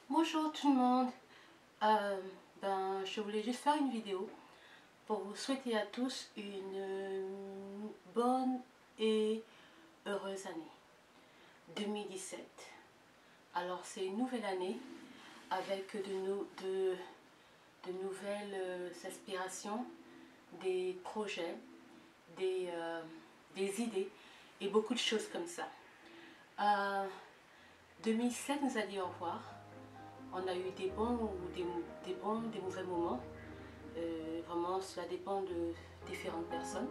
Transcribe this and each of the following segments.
Bonjour tout le monde. Je voulais juste faire une vidéo pour vous souhaiter à tous une bonne et heureuse année 2017. Alors c'est une nouvelle année avec de nouvelles aspirations, des projets, des idées et beaucoup de choses comme ça. 2007 nous a dit au revoir. On a eu des bons ou des mauvais moments. Vraiment, cela dépend de différentes personnes.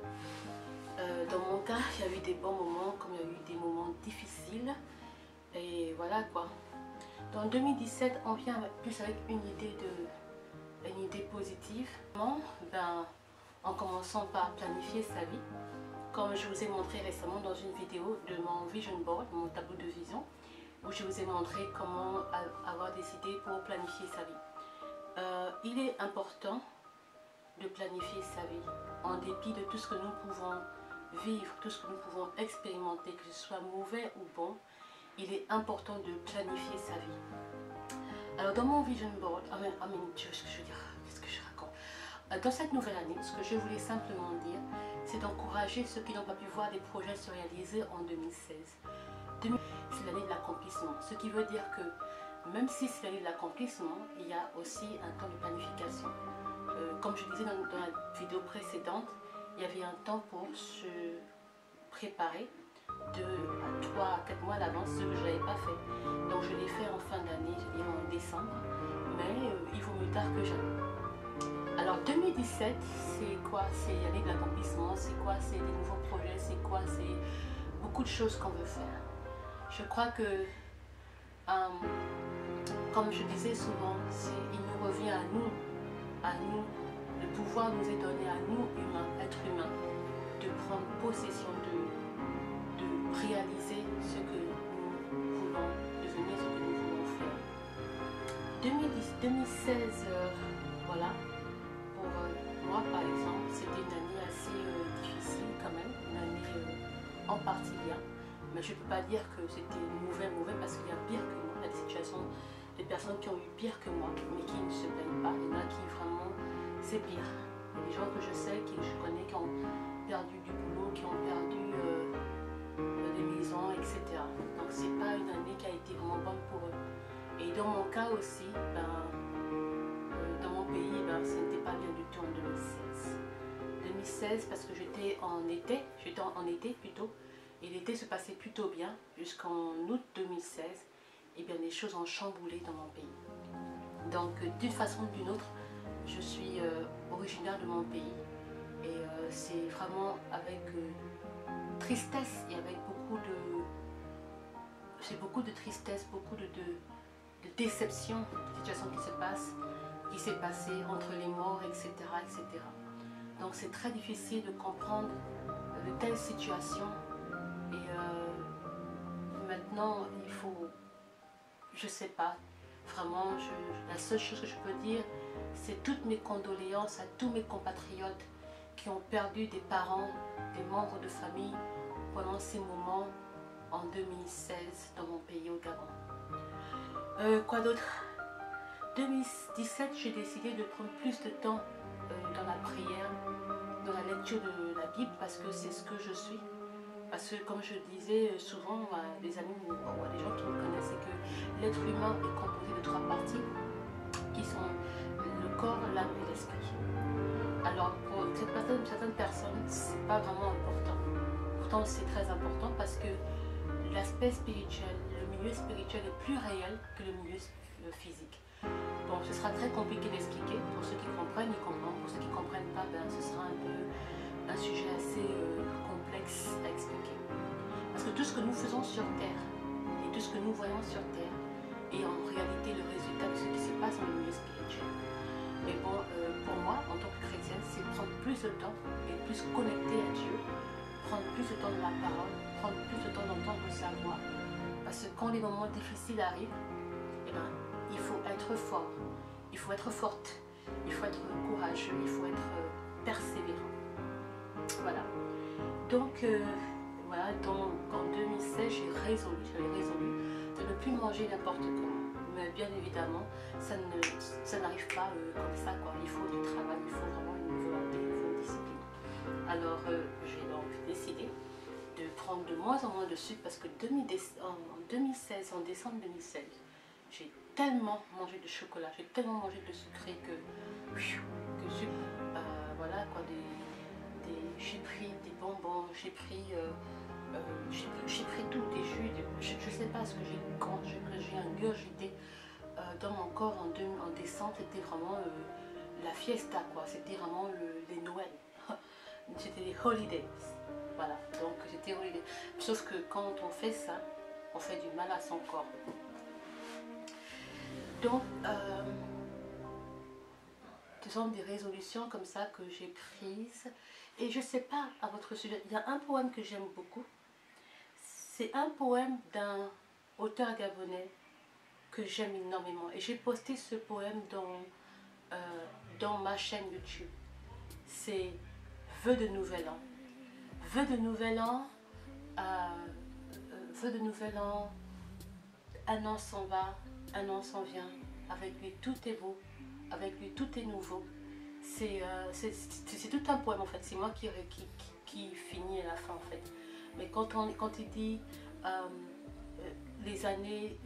Dans mon cas, il y a eu des bons moments comme il y a eu des moments difficiles. Et voilà quoi. Dans 2017, on vient plus avec une idée positive. En commençant par planifier sa vie. Comme je vous ai montré récemment dans une vidéo de mon vision board, mon tableau de vision, où je vous ai montré comment avoir des idées pour planifier sa vie. Il est important de planifier sa vie en dépit de tout ce que nous pouvons vivre, tout ce que nous pouvons expérimenter, que ce soit mauvais ou bon. Il est important de planifier sa vie. Alors dans mon vision board, qu'est-ce que je raconte? Dans cette nouvelle année, ce que je voulais simplement dire, c'est d'encourager ceux qui n'ont pas pu voir des projets se réaliser en 2016. C'est l'année de l'accomplissement, ce qui veut dire que même si c'est l'année de l'accomplissement, il y a aussi un temps de planification. Comme je disais dans la vidéo précédente, il y avait un temps pour se préparer de 3 à 4 mois à l'avance, ce que je n'avais pas fait. Donc je l'ai fait en fin d'année, je dirais en décembre, mais il vaut mieux tard que jamais. Alors 2017, c'est quoi? C'est l'année de l'accomplissement, c'est quoi? C'est des nouveaux projets, c'est quoi? C'est beaucoup de choses qu'on veut faire. Je crois que, comme je disais souvent, il nous revient à nous, le pouvoir nous est donné à nous, humains, êtres humains, de prendre possession de réaliser ce que nous voulons devenir, ce que nous voulons faire. 2016, voilà, pour moi par exemple, c'était une année assez difficile quand même, une année en partie bien. Mais je ne peux pas dire que c'était mauvais parce qu'il y a pire que moi. Il y a des situations, des personnes qui ont eu pire que moi, mais qui ne se plaignent pas. Il y en a qui vraiment, c'est pire. Il y a des gens que je sais, que je connais, qui ont perdu du boulot, qui ont perdu des maisons, etc. Donc c'est pas une année qui a été vraiment bonne pour eux. Et dans mon cas aussi, dans mon pays, ce n'était pas bien du tout en 2016. 2016 parce que j'étais en été plutôt. Et l'été se passait plutôt bien jusqu'en août 2016. Et bien les choses ont chamboulé dans mon pays. Donc d'une façon ou d'une autre, je suis originaire de mon pays. Et c'est vraiment avec tristesse et avec beaucoup de tristesse, beaucoup de déception, de situations qui s'est passé entre les morts, etc. etc. Donc c'est très difficile de comprendre de telles situations. Et maintenant, il faut, je sais pas, vraiment, la seule chose que je peux dire, c'est toutes mes condoléances à tous mes compatriotes qui ont perdu des parents, des membres de famille pendant ces moments en 2016 dans mon pays au Gabon. Quoi d'autre? 2017, j'ai décidé de prendre plus de temps dans la prière, dans la lecture de la Bible, parce que c'est ce que je suis. Parce que comme je disais souvent à des amis ou à des gens qui me connaissent, c'est que l'être humain est composé de 3 parties qui sont le corps, l'âme et l'esprit. Alors pour certaines personnes, c'est pas vraiment important. Pourtant c'est très important parce que l'aspect spirituel, le milieu spirituel est plus réel que le milieu physique. Bon, ce sera très compliqué d'expliquer. Pour ceux qui comprennent, ils comprennent. Pour ceux qui ne comprennent pas, ce sera un sujet assez complexe à expliquer. Parce que tout ce que nous faisons sur Terre et tout ce que nous voyons sur Terre est en réalité le résultat de ce qui se passe dans le milieu spirituel. Mais bon, pour moi, en tant que chrétienne, c'est prendre plus de temps et plus connecté à Dieu, prendre plus de temps de la parole, prendre plus de temps d'entendre sa voix. Parce que quand les moments difficiles arrivent, il faut être fort, il faut être forte, il faut être courageux, il faut être persévérant. Voilà. Donc, voilà, en 2016, j'avais résolu de ne plus manger n'importe comment. mais bien évidemment, ça n'arrive pas comme ça, quoi. Il faut du travail, il faut vraiment une volonté, il faut une discipline. Alors, j'ai donc décidé de prendre de moins en moins de sucre parce que en 2016, en décembre 2016, j'ai tellement mangé de chocolat, j'ai tellement mangé de sucré que voilà quoi, j'ai pris des bonbons, j'ai pris tout, des jus, je sais pas ce que j'ai ingurgité dans mon corps en décembre. C'était vraiment la fiesta, quoi. C'était vraiment les Noëls. C'était les holidays. Voilà, donc c'était holiday. Sauf que quand on fait ça, on fait du mal à son corps. Donc, ce sont des résolutions comme ça que j'ai prises. Et je sais pas, à votre sujet, il y a un poème que j'aime beaucoup. C'est un poème d'un auteur gabonais que j'aime énormément. Et j'ai posté ce poème dans ma chaîne YouTube. C'est Vœux de Nouvel An. Vœux de Nouvel An, Vœux de Nouvel An, un an s'en va, un an s'en vient. Avec lui tout est beau, avec lui tout est nouveau. C'est tout un poème en fait, c'est moi qui finis à la fin en fait. Mais quand il dit les années,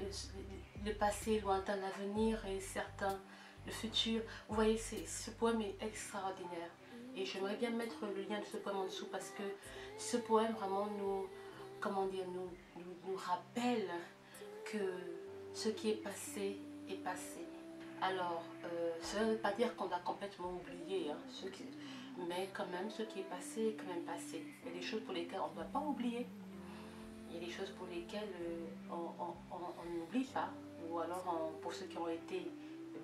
le passé lointain, l'avenir et certain, le futur, vous voyez, ce poème est extraordinaire. Et j'aimerais bien mettre le lien de ce poème en dessous parce que ce poème vraiment nous rappelle que ce qui est passé est passé. Alors, ça ne veut pas dire qu'on a complètement oublié, hein, mais quand même, ce qui est passé est quand même passé. Il y a des choses pour lesquelles on ne doit pas oublier. Il y a des choses pour lesquelles on n'oublie pas. Ou alors, pour ceux qui ont été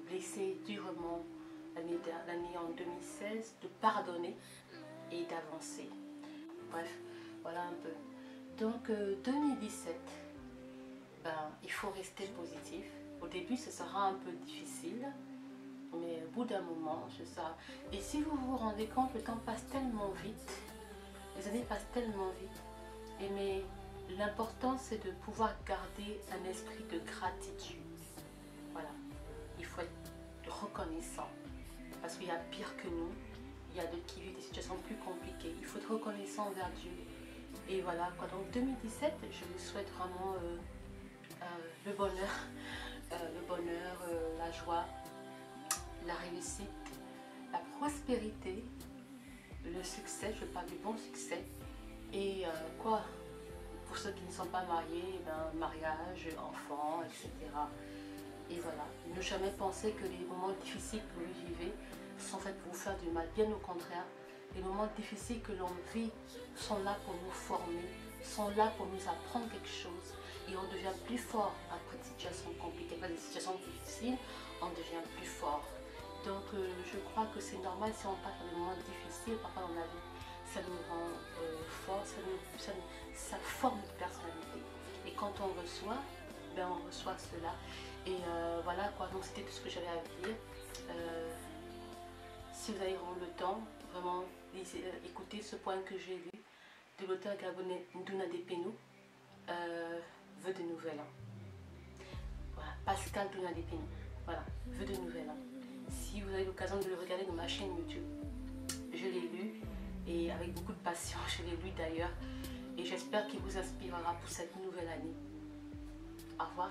blessés durement l'année en 2016, de pardonner et d'avancer. Bref, voilà un peu. Donc, 2017, il faut rester positif. Au début, ce sera un peu difficile, mais au bout d'un moment, c'est ça. Et si vous vous rendez compte, le temps passe tellement vite, les années passent tellement vite, mais l'important, c'est de pouvoir garder un esprit de gratitude. Voilà, il faut être reconnaissant, parce qu'il y a pire que nous, il y a d'autres qui vivent des situations plus compliquées. Il faut être reconnaissant envers Dieu. Et voilà, quoi. Donc 2017, je vous souhaite vraiment le bonheur, la joie, la réussite, la prospérité, le succès, je parle du bon succès, et pour ceux qui ne sont pas mariés, mariage, enfants, etc. Et voilà, ne jamais penser que les moments difficiles que vous vivez sont faits pour vous faire du mal, bien au contraire. Les moments difficiles que l'on vit sont là pour nous former, sont là pour nous apprendre quelque chose. Et on devient plus fort après des situations compliquées, après des situations difficiles, on devient plus fort. Donc je crois que c'est normal si on passe par des moments difficiles, parfois dans la vie, ça nous rend fort, ça forme notre personnalité. Et quand on reçoit, on reçoit cela. Et voilà quoi, donc c'était tout ce que j'avais à dire. Si vous avez vraiment le temps, vraiment écoutez ce poème que j'ai lu de l'auteur gabonais Ndouna Depeno, Vœux de Nouvel An. Voilà, Pascal Ndouna Depeno. Voilà, Vœux de Nouvel An. Si vous avez l'occasion de le regarder dans ma chaîne YouTube, je l'ai lu et avec beaucoup de passion, je l'ai lu d'ailleurs, et j'espère qu'il vous inspirera pour cette nouvelle année. Au revoir.